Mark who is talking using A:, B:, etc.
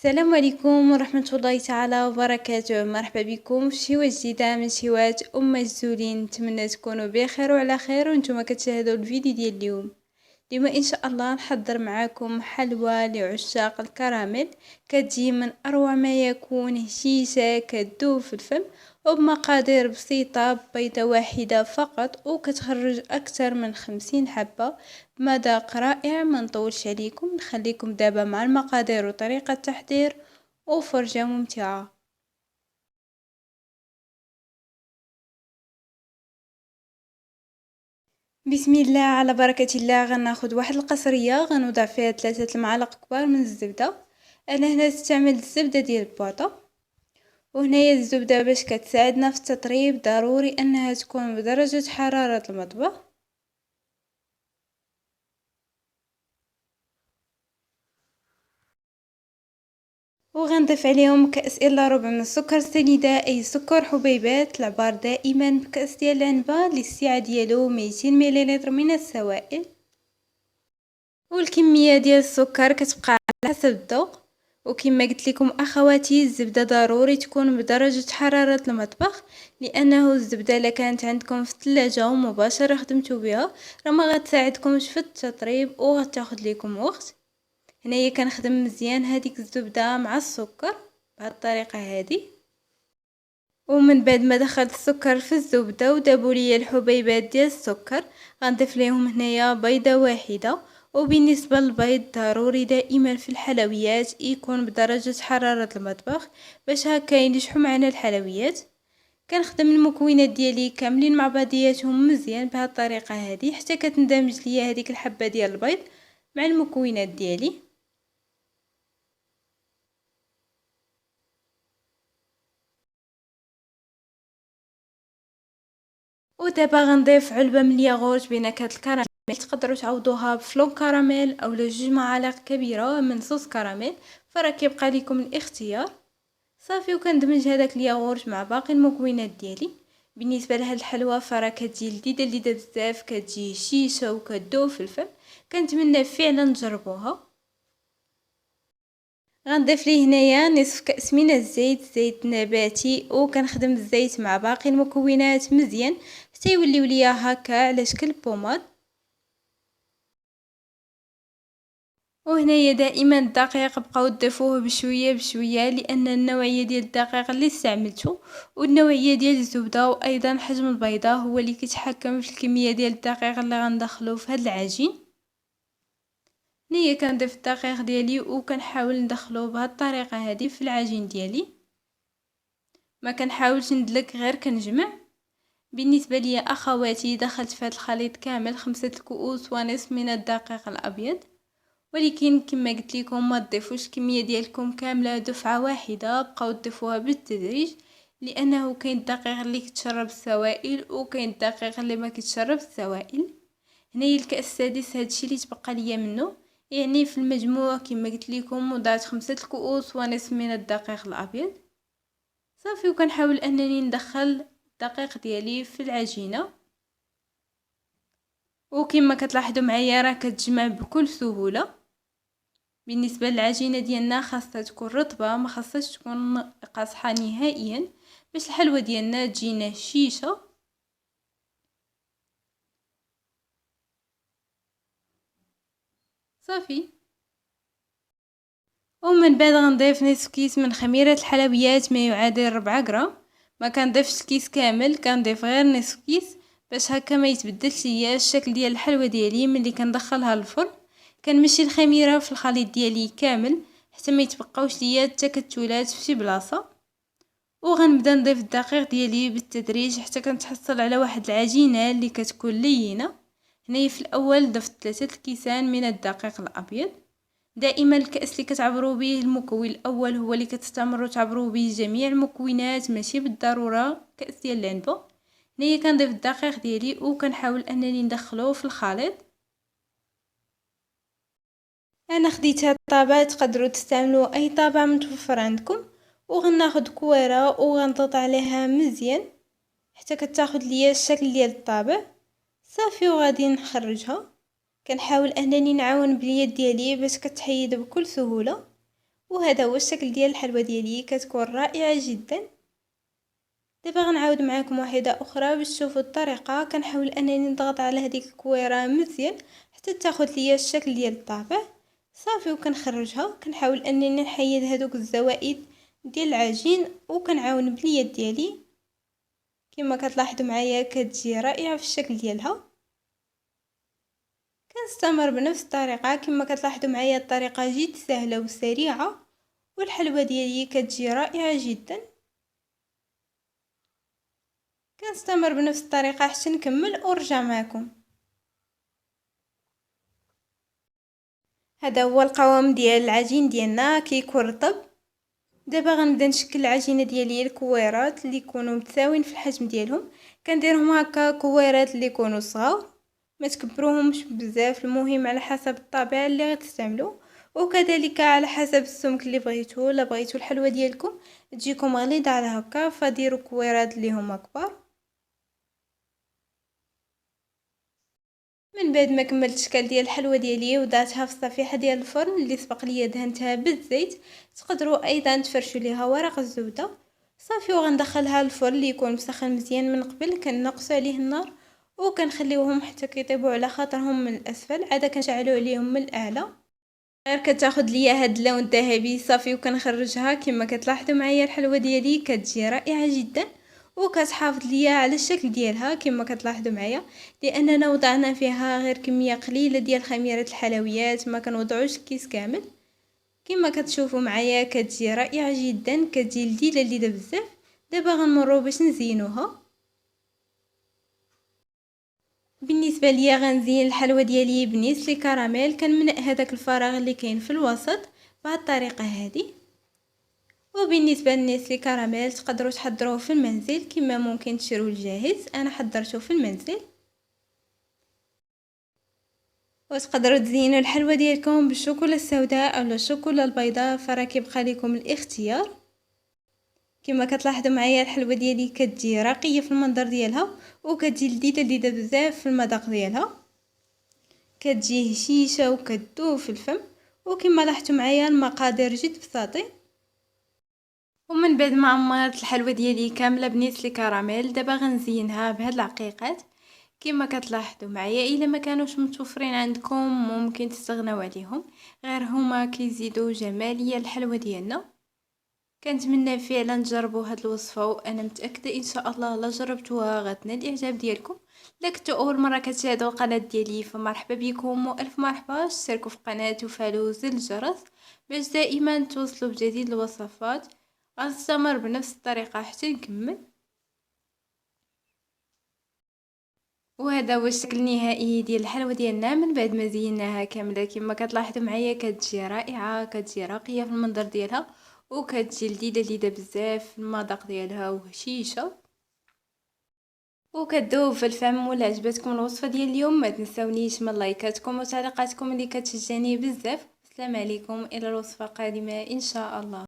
A: السلام عليكم ورحمة الله تعالى وبركاته. مرحبا بكم في شيوة جديدة من شيوات الزولين. نتمنى تكونوا بخير وعلى خير وانتم كتشاهدوا الفيديو ديال اليوم ان شاء الله نحضر معاكم حلوى لعشاق الكراميل، كتجي من اروع ما يكون، هشيشه كتذوب في الفم وبمقادير بسيطه، بيضه واحده فقط وكتخرج اكثر من 50 حبه بمذاق رائع. ما نطولش عليكم، نخليكم دابا مع المقادير وطريقه التحضير وفرجه ممتعه. بسم الله على بركة الله. غناخد واحد القصرية غنوضع فيها 3 المعالق كبار من الزبدة. انا هنا استعمل الزبدة ديال البوطة، وهنايا الزبدة باش كتساعدنا في التطريب ضروري انها تكون بدرجة حرارة المطبخ. وغنضيف عليهم كأس الا ربع من السكر سنيدة، اي سكر حبيبات. العبار دائما بكأس ديال العنبة للسعة ديالو 200 مليلتر من السوائل. والكمية ديال السكر كتبقى على حسب الذوق. وكما قلت لكم اخواتي، الزبده ضروري تكون بدرجه حراره المطبخ، لانه الزبده الا كانت عندكم في الثلاجه ومباشره خدمتوا بها راه ما غتساعدكمش في التطريب وغتاخذ لكم وقت. هنايا كنخدم مزيان هذيك الزبده مع السكر بهذه الطريقه هذه. ومن بعد ما دخلت السكر في الزبده ودابوا لي الحبيبات ديال السكر، غنضيف ليهم هنايا بيضه واحده. وبالنسبه للبيض ضروري دائما في الحلويات يكون بدرجه حراره المطبخ باش هكا ينجحوا معنا الحلويات. كنخدم المكونات ديالي كاملين مع بعضياتهم مزيان بهذه الطريقه هذه حتى كتندمج ليا هذيك الحبه ديال البيض مع المكونات ديالي. ودابا غنضيف علبه من الياغورت بنكهه الكراميل. تقدروا تعوضوها بفلون كراميل او جوج معالق كبيره من صوص كراميل، فراه كيبقى لكم الاختيار. صافي، وكندمج هذاك الياغورت مع باقي المكونات ديالي. بالنسبه لهاد الحلوى فراه كتجي لذيذه بزاف، كتجي شيشه وكتذوب في الفم. كنتمنى فعلا تجربوها. غنضيف ليه هنايا نصف كأس من الزيت، زيت نباتي، وكنخدم الزيت مع باقي المكونات مزيان حتى يوليو ليا هكا على شكل بوماد. وهنايا دائما الدقيق بقاو تضيفوه بشويه بشويه، لان النوعيه ديال الدقيق اللي استعملته والنوعيه ديال الزبده وايضا حجم البيضه هو اللي كيتحكم في الكميه ديال الدقيق اللي غندخلو في هذا العجين. هنايا كنضيف الدقيق ديالي وكنحاول ندخلو بهذه الطريقه هذه في العجين ديالي، ما كنحاولش ندلك غير كنجمع. بالنسبه لي اخواتي دخلت في هذا الخليط كامل 5 كؤوس ونصف من الدقيق الابيض، ولكن كما قلت لكم ما تضيفوش الكميه ديالكم كامله دفعه واحده، بقاو تضيفوها بالتدريج، لانه كاين الدقيق اللي كتشرب السوائل وكاين الدقيق اللي ما كيتشرب السوائل. هنايا الكاس السادس هادشي اللي تبقى ليا منه، يعني في المجموع كما قلت لكم وضعت 5 كؤوس ونصف من الدقيق الابيض. صافي، وكنحاول انني ندخل الدقيق ديالي في العجينه، وكما كتلاحظوا معايا راه كتجمع بكل سهوله. بالنسبه للعجينه ديالنا خاصها تكون رطبه، ما خاصهاش تكون قاصحه نهائيا باش الحلوه ديالنا تجينا شيشه. صافي، ومن بعد غنضيف نصف كيس من خميره الحلويات ما يعادل 4 غرام. ما كنضيفش الكيس كامل، كنضيف غير نصف كيس باش هكا ما يتبدلش ليا الشكل ديال الحلوه ديالي ملي كندخلها للفرن. كنمشي الخميره في الخليط ديالي كامل حتى ما يتبقاوش ليا التكتلات في شي بلاصه. وغنبدا نضيف الدقيق ديالي بالتدريج حتى كنتحصل على واحد العجينه اللي كتكون لينه. هنايا في الاول ضفت 3 كيسان من الدقيق الابيض. دائما الكأس اللي كتعبروا به المكون الاول هو اللي كتستمروا تعبروا به جميع المكونات، ماشي بالضروره كأس ديال العنبه. هنايا كنضيف الدقيق ديالي وكنحاول انني ندخلوه في الخليط. انا خديت هاد الطابع، تقدروا تستعملوا اي طابع متوفر عندكم. وغناخد كويره وغنضغط عليها مزيان حتى كتاخد ليا الشكل ديال الطابع. صافي، وغادي نخرجها. كنحاول انني نعاون باليد ديالي باش كتحيد بكل سهوله. وهذا هو الشكل ديال الحلوى ديالي، كتكون رائعه جدا. دابا غنعاود معكم واحده اخرى باش تشوفوا الطريقه. كنحاول انني نضغط على هذيك الكويره مزيان حتى تاخذ ليا الشكل ديال الطابع صافي، وكنخرجها. كنحاول انني نحيد هذوك الزوائد ديال العجين، وكنعاون باليد ديالي. كما كتلاحظوا معايا كتجي رائعه في الشكل ديالها. كنستمر بنفس الطريقه. كما كتلاحظوا معايا الطريقه جد سهله وسريعه، والحلوى ديالي كتجي رائعه جدا. كنستمر بنفس الطريقه حتى نكمل ونرجع معكم. هذا هو القوام ديال العجين ديالنا كيكون رطب. دابا غنبدا نشكل العجينه ديالي الكويرات اللي يكونوا متساويين في الحجم ديالهم. كنديرهم هكا كويرات اللي يكونوا صغار، ما تكبروهمش بزاف. المهم على حسب الطابع اللي غتستعملوا، وكذلك على حسب السمك اللي بغيتو. لا بغيتو الحلوى ديالكم تجيكم غليظه على هكا فديروا كويرات اللي هما كبار. من بعد ما كملت الشكل ديال الحلوى ديالي وضعتها في الصفيحه ديال الفرن اللي سبق ليا دهنتها بالزيت. تقدروا ايضا تفرشوا ليها ورق الزبده صافي، وغندخلها للفرن اللي يكون مسخن مزيان من قبل. كنقص عليه النار وكنخليوهم حتى كيطيبوا على خاطرهم من الاسفل، عاده كنشعلوا عليهم من الاعلى. غير كتاخذ ليا هاد اللون الذهبي صافي، وكنخرجها. كما كتلاحظوا معايا الحلوى ديالي كتجي رائعه جدا، وكتحافظ ليا على الشكل ديالها كما كتلاحظوا معايا، لاننا وضعنا فيها غير كميه قليله ديال خميره الحلويات، ما كنوضعوش الكيس كامل. كما كتشوفوا معايا كتجي رائعه جدا، كتجي لذيذه بزاف. دابا غنمروا باش نزينوها. بالنسبه ليا غنزين الحلوى ديالي بنيسلي كراميل. كنملأ هذاك الفراغ اللي كاين في الوسط بهذه الطريقه هذه. وبالنسبه للنيسلي كراميل تقدروا تحضروه في المنزل، كما ممكن تشروه الجاهز. انا حضرته في المنزل. وتقدروا تزينوا الحلوى ديالكم بالشوكولا السوداء او الشوكولا البيضاء، فراه كيبقى لكم الاختيار. كما كتلاحظوا معايا الحلوى ديالي كتجي راقيه في المنظر ديالها، وكتجي لذيذه بزاف في المذاق ديالها. كتجي هشيشه وكتذوب في الفم. وكما لاحظتوا معايا المقادير جد بساطين. ومن بعد ما عمرت الحلوى ديالي كامله بنيسلي كراميل، دابا غنزينها بهاد العقيقات. كما كتلاحظوا معايا الا ما كانوش متوفرين عندكم ممكن تستغناو عليهم، غير هما كيزيدوا جماليه الحلوى ديالنا. كنتمنى فعلا تجربوا هاد الوصفه، وانا متاكده ان شاء الله لا جربتوها غتنال الاعجاب ديالكم. لا كنتو اول مره كتشاهدوا القناه ديالي فمرحبا بكم والف مرحبا. اشتركوا في القناه وفعلوا زر الجرس باش دائما توصلوا بجديد الوصفات. غنستمر بنفس الطريقه حتى نكمل. وهذا هو الشكل النهائي ديال الحلوى ديالنا من بعد ما زيناها كامله. كما كتلاحظوا معايا كتجي رائعه، كتجي راقيه في المنظر ديالها، وكتجي لذيذه بزاف في المذاق ديالها وهشيشه وكتذوب في الفم. ولا عجبتكم الوصفه ديال اليوم ما تنساونيش من لايكاتكم وتعليقاتكم اللي كتشجعني بزاف. السلام عليكم، الى الوصفه القادمه ان شاء الله.